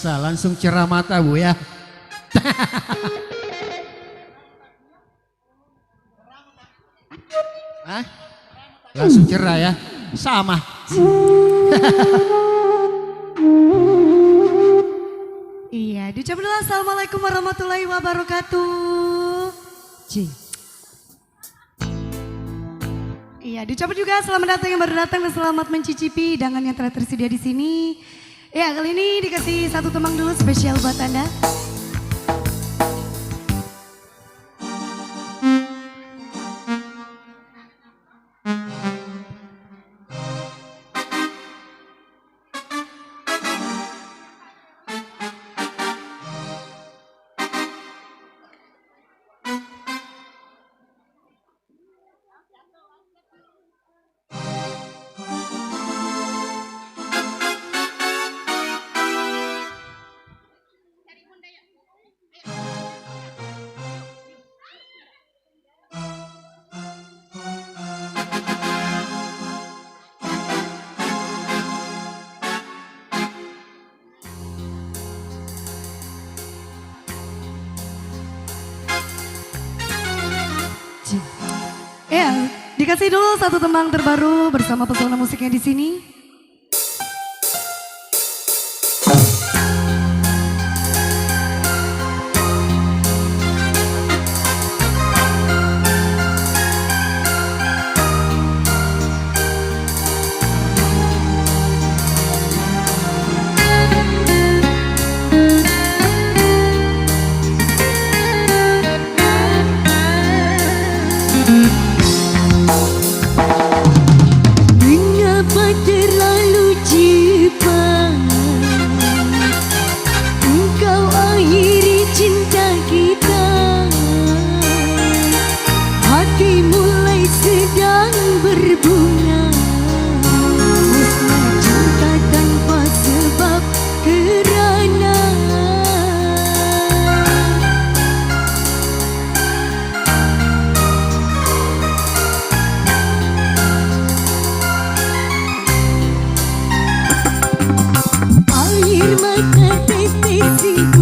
biasa, langsung cerah mata Bu ya. Hah? Langsung cerah ya, sama. Iya, diucap dulu assalamualaikum warahmatullahi wabarakatuh. Iya, diucap juga selamat datang yang baru datang dan selamat mencicipi hidangan yang telah tersedia di sini. Ya, kali ini dikasih satu temang dulu spesial buat Anda. Ya, dikasih dulu satu tembang terbaru bersama pesona musiknya di sini. Mengapa terlalu cepat engkau akhiri cinta kita? Hati mulai sedang berbunga, musnah cinta tanpa sebab kerana air mata tetes